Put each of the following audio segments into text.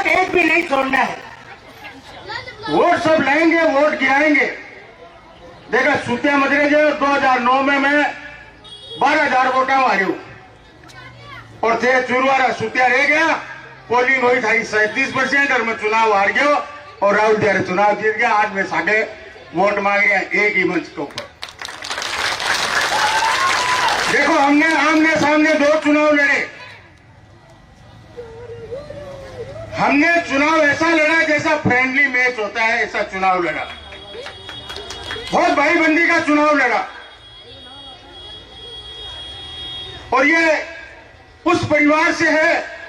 Vote एक भी नहीं छोड़ना है। वोट सब लेंगे, वोट गिराएंगे। देखा सुतिया मदरे जो 2009 में मैं 12,000 वोटा मारी हूं और थे चुरवारा सुतिया रह गया। पोलिंग हुई था 37% और मैं चुनाव हार गया और राहुल जी चुनाव जीत गया। आज मैं साढ़े वोट मांग गया एक ही मंच के ऊपर। देखो हमने आमने सामने 2 चुनाव लड़े। हमने चुनाव ऐसा लड़ा जैसा फ्रेंडली मैच होता है, ऐसा चुनाव लड़ा। बहुत भाईबंदी का चुनाव लड़ा और ये उस परिवार से है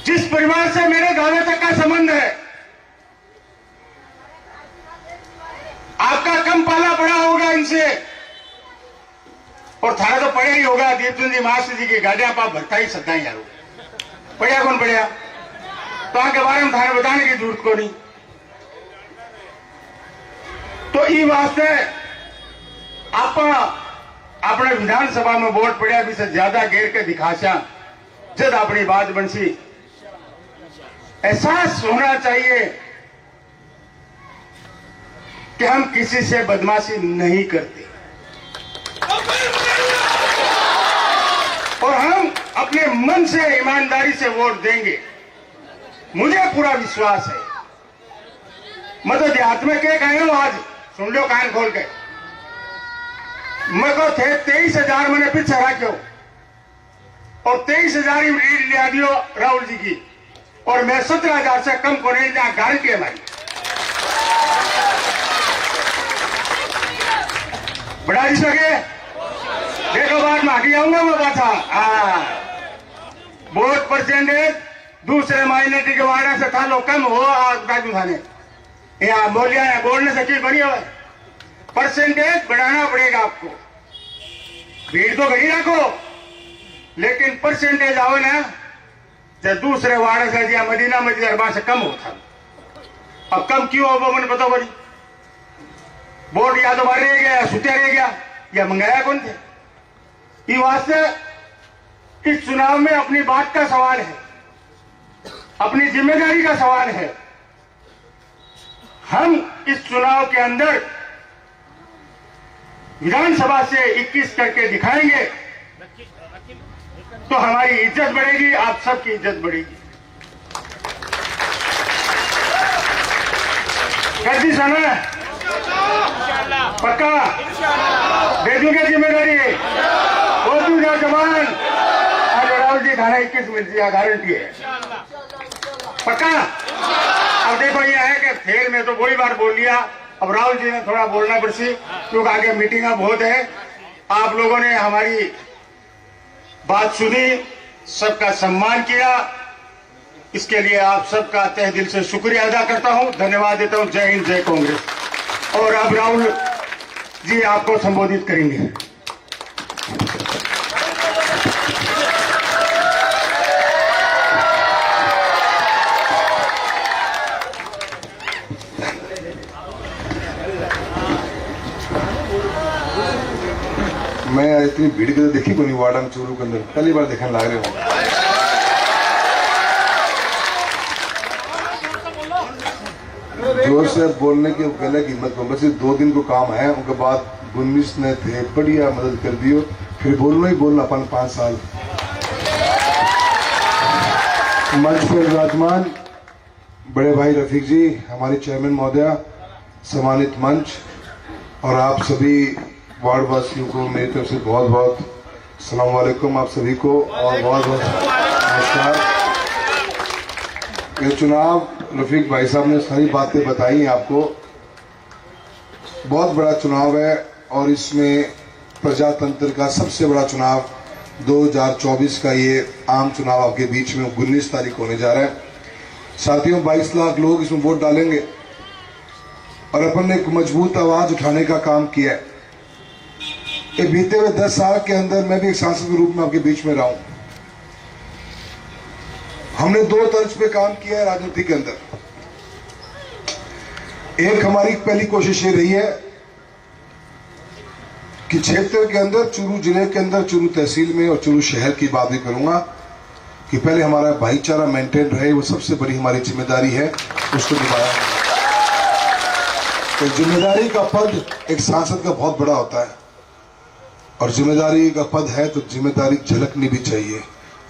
जिस परिवार से मेरे दादा तक का संबंध है। आपका कम पाला पड़ा होगा इनसे और थारा तो पड़े ही होगा। दीपचंद जी मास्टर जी की गाड़ियां पाप भरता ही सदा ही यारो पड़िया कौन पड़िया, तो आगे बारे में थाने बताने की जरूरत को नहीं। तो ई वास्ते आप अपने विधानसभा में वोट पड़िया भी से ज्यादा घेर के दिखाशा जब अपनी बात बनसी। एहसास होना चाहिए कि हम किसी से बदमाशी नहीं करते और हम अपने मन से ईमानदारी से वोट देंगे। मुझे पूरा विश्वास है। मैं तो देहात में क्या कहे हूं, आज सुन लो कान खोल के। मैं को थे 23,000 मैंने पीछे रखो और 23,000 लीड लिया दियो राहुल जी की और मैं 17,000 से कम को नहीं दिया। गारंटी है हमारी। बढ़ा दी सके देखो बाद में आगे आऊंगा मैं पाछा। वोट परसेंटेज दूसरे माइनॉरिटी के वार्ड से था लोग कम हो राजू थाने यहाँ बोलिया है बोलने से चीज बनी हो। परसेंटेज बढ़ाना पड़ेगा आपको। भीड़ तो घड़ी रखो लेकिन परसेंटेज आओ ना जब दूसरे वार्ड से या मदीना मस्जिद से कम होता। अब कम क्यों हो वो मैंने बताओ बड़ी। वोट या तो बाहर रह गया या सुतिया रह गया या मंगाया कौन थे। इस वास्ते इस चुनाव में अपनी बात का सवाल है, अपनी जिम्मेदारी का सवाल है। हम इस चुनाव के अंदर विधानसभा से 21 करके दिखाएंगे तो हमारी इज्जत बढ़ेगी, आप सबकी इज्जत बढ़ेगी। कैसी सना पक्का दे दूंगे जिम्मेदारी। वो दूसरा जवान आज राहुल जी थाना 21 मिल दिया गारंटी है पक्का। अब देखो ये है कि खेल में तो बड़ी बार बोल लिया। अब राहुल जी ने थोड़ा बोलना पड़सी क्योंकि आगे मीटिंग बहुत है। आप लोगों ने हमारी बात सुनी, सबका सम्मान किया, इसके लिए आप सबका तहे दिल से शुक्रिया अदा करता हूं, धन्यवाद देता हूं। जय हिंद, जय कांग्रेस। और अब राहुल जी आपको संबोधित करेंगे। मैं इतनी भीड़ के तो देखी को नहीं वार्डा में चूरू के अंदर पहली बार देखने लग रहे हो। जोर से बोलने की पहले की हिम्मत को बस 2 दिन को काम है। उनके बाद 19 ने थे बढ़िया मदद कर दियो। फिर बोलना ही बोलना अपन 5 साल मंच पर विराजमान बड़े भाई रफीक जी, हमारे चेयरमैन महोदया, सम्मानित मंच और आप सभी वार्ड वासियों को मेरी तरफ से बहुत बहुत अस्सलाम वालेकुम आप सभी को और बहुत बहुत नमस्कार। ये चुनाव रफीक भाई साहब ने सारी बातें बताई आपको। बहुत बड़ा चुनाव है और इसमें प्रजातंत्र का सबसे बड़ा चुनाव 2024 का ये आम चुनाव आपके बीच में 19 तारीख होने जा रहा है। साथियों 22 लाख लोग इसमें वोट डालेंगे और अपन ने एक मजबूत आवाज उठाने का काम किया है। ये बीते हुए 10 साल के अंदर मैं भी एक सांसद के रूप में आपके बीच में रहा हूं। हमने 2 तर्ज पे काम किया है राजनीति के अंदर। एक हमारी पहली कोशिश ये रही है कि क्षेत्र के अंदर चूरू जिले के अंदर चूरू तहसील में और चूरू शहर की बात भी करूंगा कि पहले हमारा भाईचारा मेंटेन रहे, वो सबसे बड़ी हमारी जिम्मेदारी है, उसको निभाया। तो जिम्मेदारी का पद एक सांसद का बहुत बड़ा होता है, और जिम्मेदारी का पद है तो जिम्मेदारी झलकनी भी चाहिए।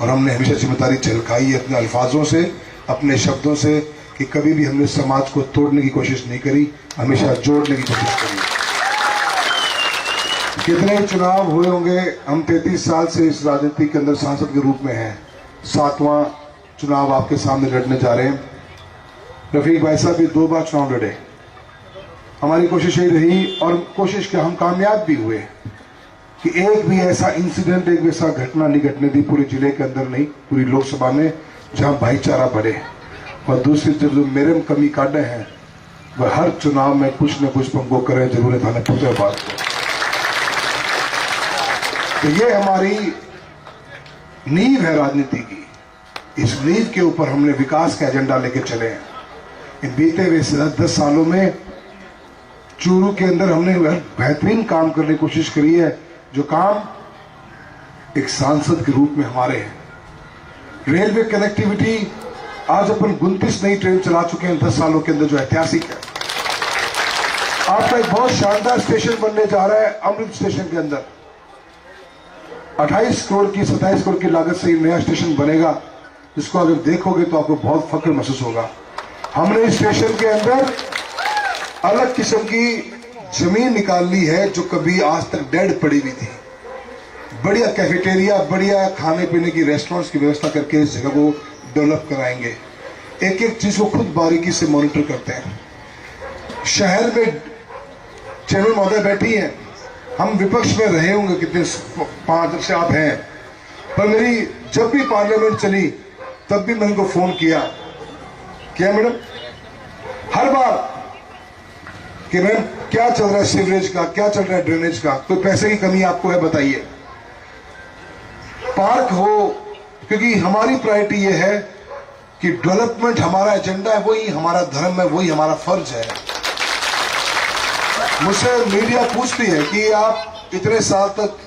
और हमने हमेशा जिम्मेदारी झलकाई है अपने अल्फाजों से, अपने शब्दों से, कि कभी भी हमने समाज को तोड़ने की कोशिश नहीं करी, हमेशा जोड़ने की कोशिश करी। कितने चुनाव हुए होंगे, हम 33 साल से इस राजनीति के अंदर सांसद के रूप में हैं। 7वां चुनाव आपके सामने लड़ने जा रहे हैं। रफीक भाई साहब भी 2 बार चुनाव लड़े। हमारी कोशिश यही रही, और कोशिश के हम कामयाब भी हुए, कि एक भी ऐसा इंसिडेंट, एक भी ऐसा घटना नहीं घटने दी पूरे जिले के अंदर, नहीं पूरी लोकसभा में, जहां भाईचारा बढ़े। और दूसरी तरफ जो मेरे में कमी काटे हैं, वह हर चुनाव में कुछ न कुछ पंगो करें, जरूर थाने पुत्र बात को। तो ये हमारी नींव है राजनीति की। इस नींव के ऊपर हमने विकास का एजेंडा लेके चले हैं। इन बीते हुए 10 सालों में चूरू के अंदर हमने बेहतरीन काम करने की कोशिश करी है, जो काम एक सांसद के रूप में हमारे हैं। रेलवे कनेक्टिविटी, आज अपन 29 नई ट्रेन चला चुके हैं 10 सालों के अंदर, जो ऐतिहासिक है। आपका एक बहुत शानदार स्टेशन बनने जा रहा है अमृत स्टेशन के अंदर। 28 करोड़ की 27 करोड़ की लागत से नया स्टेशन बनेगा, जिसको अगर देखोगे तो आपको बहुत फख्र महसूस होगा। हमने इस स्टेशन के अंदर अलग किस्म की जमीन निकाल ली है, जो कभी आज तक डेड पड़ी हुई थी। बढ़िया कैफेटेरिया, बढ़िया खाने पीने की रेस्टोरेंट्स की व्यवस्था करके इस जगह को डेवलप कराएंगे। एक एक चीज को खुद बारीकी से मॉनिटर करते हैं। शहर में चेयरमैन महोदय बैठी हैं, हम विपक्ष में रहे होंगे कितने 5 से आप हैं, पर मेरी जब भी पार्लियामेंट चली तब भी मैंने उनको फोन किया, क्या मैडम, हर बार, कि मैम क्या चल रहा है सीवरेज का, क्या चल रहा है ड्रेनेज का, कोई पैसे की कमी आपको है बताइए। पार्क हो, क्योंकि हमारी प्रायोरिटी ये है कि डेवलपमेंट हमारा एजेंडा है, वही हमारा धर्म है, वही हमारा फर्ज है। मुझसे मीडिया पूछती है कि आप इतने साल तक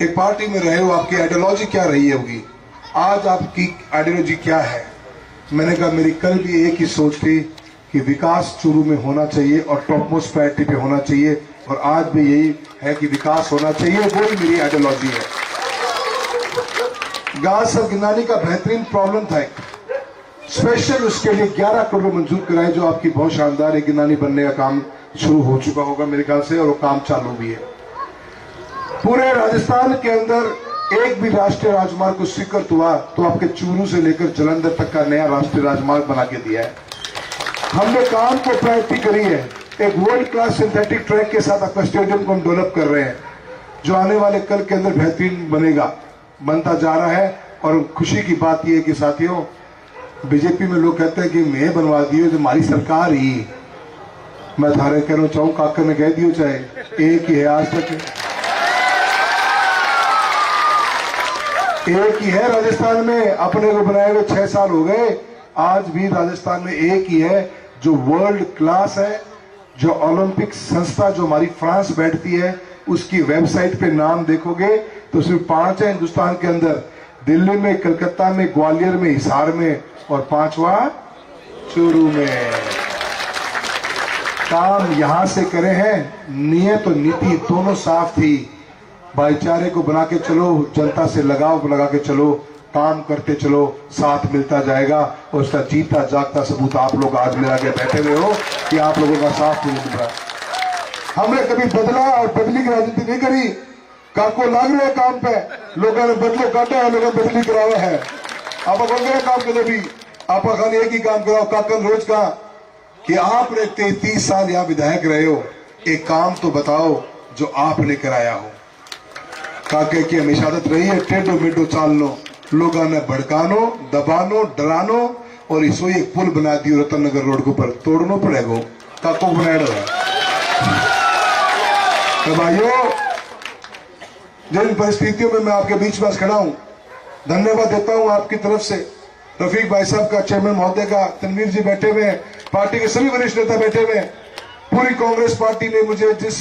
एक पार्टी में रहे हो, आपकी आइडियोलॉजी क्या रही होगी, आज आपकी आइडियोलॉजी क्या है। मैंने कहा मेरी कल भी एक ही सोच थी कि विकास चूरू में होना चाहिए और टॉप मोस्ट प्रायोरिटी पे होना चाहिए, और आज भी यही है कि विकास होना चाहिए, वही मेरी आइडियोलॉजी है। गाज सब गिनानी का बेहतरीन प्रॉब्लम था, स्पेशल उसके लिए 11 करोड़ मंजूर कराए, जो आपकी बहुत शानदार है। गिनानी बनने का काम शुरू हो चुका होगा मेरे ख्याल से, और वो काम चालू भी है। पूरे राजस्थान के अंदर एक भी राष्ट्रीय राजमार्ग को स्वीकृत हुआ तो आपके चूरू से लेकर जालंधर तक का नया राष्ट्रीय राजमार्ग बना के दिया है। हमने काम को प्रायोरिटी करी है। एक वर्ल्ड क्लास सिंथेटिक ट्रैक के साथ आपका स्टेडियम को हम डेवलप कर रहे हैं, जो आने वाले कल के अंदर बेहतरीन बनेगा, बनता जा रहा है। और खुशी की बात यह है कि साथियों, बीजेपी में लोग कहते हैं कि मैं बनवा दियो, जो हमारी सरकार ही, मैं थारे कहना चाहूं, काकर ने कह दियो, चाहे एक ही है, आज तक एक ही है। राजस्थान में अपने को बनाए हुए 6 साल हो गए, आज भी राजस्थान में एक ही है जो वर्ल्ड क्लास है, जो ओलंपिक संस्था जो हमारी फ्रांस बैठती है, उसकी वेबसाइट पे नाम देखोगे तो सिर्फ 5 है हिंदुस्तान के अंदर, दिल्ली में, कलकत्ता में, ग्वालियर में, हिसार में, और 5वां चूरू में। काम यहां से करे हैं, नियत और नीति दोनों साफ थी। भाईचारे को बना के चलो, जनता से लगाव लगा के चलो, काम करते चलो, साथ मिलता जाएगा। और उसका जीता जागता सबूत आप लोग आज मिला के बैठे हुए हो कि आप लोगों का साथ मिल रहा। हमने कभी बदला और बदली की राजनीति नहीं करी। काको लाग रहे काम पे, लोगों ने बदलो काटा है, लोगों ने बदली कराया है। आप कौन करे काम करे भी, आप खाली एक ही काम कराओ। काकन रोज का कि आपने 33 साल यहाँ विधायक रहे हो, एक काम तो बताओ जो आपने कराया हो। काके की हमेशा आदत रही है टेढ़ो मेढ़ो चालनो, लोगों ने भड़कानो, दबानो, डरानो, और इसो एक पुल बना दियो रतन नगर रोड के ऊपर, तोड़ना पड़ेगा। काको बनाया है। तो भाइयों, जिन परिस्थितियों में मैं आपके बीच में खड़ा हूं, धन्यवाद देता हूं आपकी तरफ से। रफीक भाई साहब का, चेयरमैन महोदय का, तनवीर जी बैठे हुए हैं, पार्टी के सभी वरिष्ठ नेता बैठे हुए हैं। पूरी कांग्रेस पार्टी ने मुझे जिस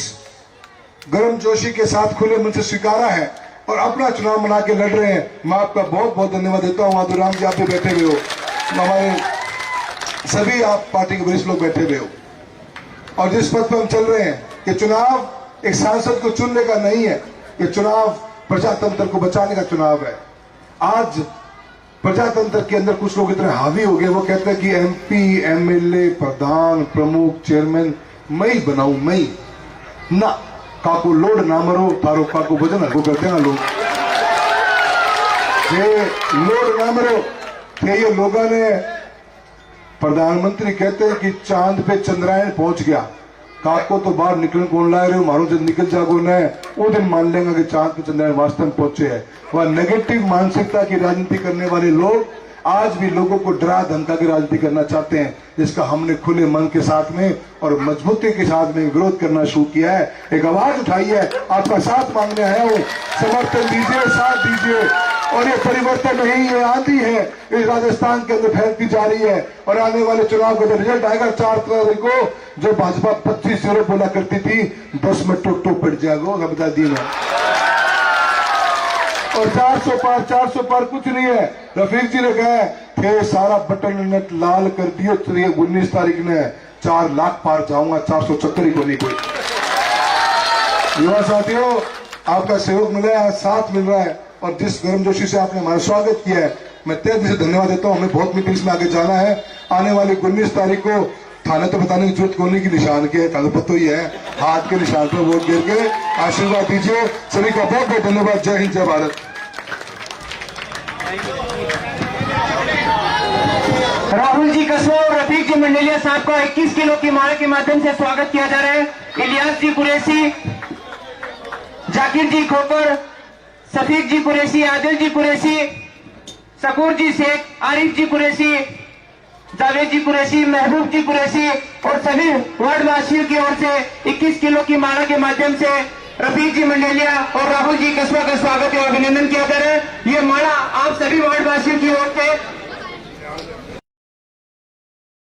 गर्म जोशी के साथ खुले मन से स्वीकारा है, और अपना चुनाव मना के लड़ रहे हैं। मैं आपका बहुत बहुत धन्यवाद देता हूँ। माधुराम जी, आप भी बैठे हुए हो, हमारे सभी आप पार्टी के वरिष्ठ लोग बैठे हुए हो, और जिस पथ पर हम चल रहे हैं, ये चुनाव एक सांसद को चुनने का नहीं है, ये चुनाव प्रजातंत्र को बचाने का चुनाव है। आज प्रजातंत्र के अंदर कुछ लोग इतने हावी हो गए, वो कहते हैं कि MP, MLA, प्रधान, प्रमुख, चेयरमैन मैं ही बनाऊं, मैं ही ना, काको लोड ना मरो, तारो काको वजन हल्को करते हैं ना लोग, ये लोड ना मरो। ये लोगों ने, प्रधानमंत्री कहते हैं कि चांद पे चंद्रायन पहुंच गया, काको तो बाहर निकल कौन लाए रहे हो, मारो जब निकल जागो न, वो दिन मान लेंगे कि चांद पे चंद्रायन वास्तव में पहुंचे है। वह नेगेटिव मानसिकता की राजनीति करने वाले लोग आज भी लोगों को डरा धमका के राजनीति करना चाहते हैं, जिसका हमने खुले मन के साथ में और मजबूती के साथ में विरोध करना शुरू किया है। एक आवाज उठाई है, आपका साथ मांगने आया हूं, समर्थन दीजिए, साथ दीजिए। और ये परिवर्तन नहीं, ये आंधी है, इस राजस्थान के अंदर फैलती जा रही है। और आने वाले चुनाव का जब रिजल्ट आएगा 4 तारीख को, जो भाजपा 25-0 बोला करती थी, 10 में टोटो पड़ जाएगा, मैं बता दी ना। और 400 पार कुछ नहीं है। रफीक जी ने कहा थे सारा बटन नट लाल कर दियो, 19 तारीख ने 4 लाख पार जाऊंगा, 474 को नहीं कोई। युवा साथियों, आपका सहयोग मिला है, साथ मिल रहा है, और जिस गर्मजोशी से आपने हमारा स्वागत किया है, मैं तहे दिल से धन्यवाद देता हूं। हमें बहुत मीटिंग्स में आगे जाना है। आने वाली 19 तारीख को थाने तो बताने की जरूरत कोने की निशान के पता ही है, हाथ के निशान पर वोट गिर के आशीर्वाद दीजिए। सभी का बहुत बहुत धन्यवाद। जय हिंद, जय भारत। राहुल जी कस्बा और रफीक जी मंडेलिया साहब का 21 किलो की माला के माध्यम से स्वागत किया जा रहा है। इलियास जी कुरैशी, जाकिर जी खोकर, सफीक जी कुरैशी, आदिल जी कुरैशी, शकूर जी शेख, आरिफ जी कुरैशी, जावेद जी कुरैशी, महबूब जी कुरैशी और सभी वार्ड वासियों की ओर से 21 किलो की माला के माध्यम से रफीक जी मंडेलिया और राहुल जी कस्बा का स्वागत और अभिनंदन किया जा रहा है। ये माला आप सभी वार्ड वासियों की ओर से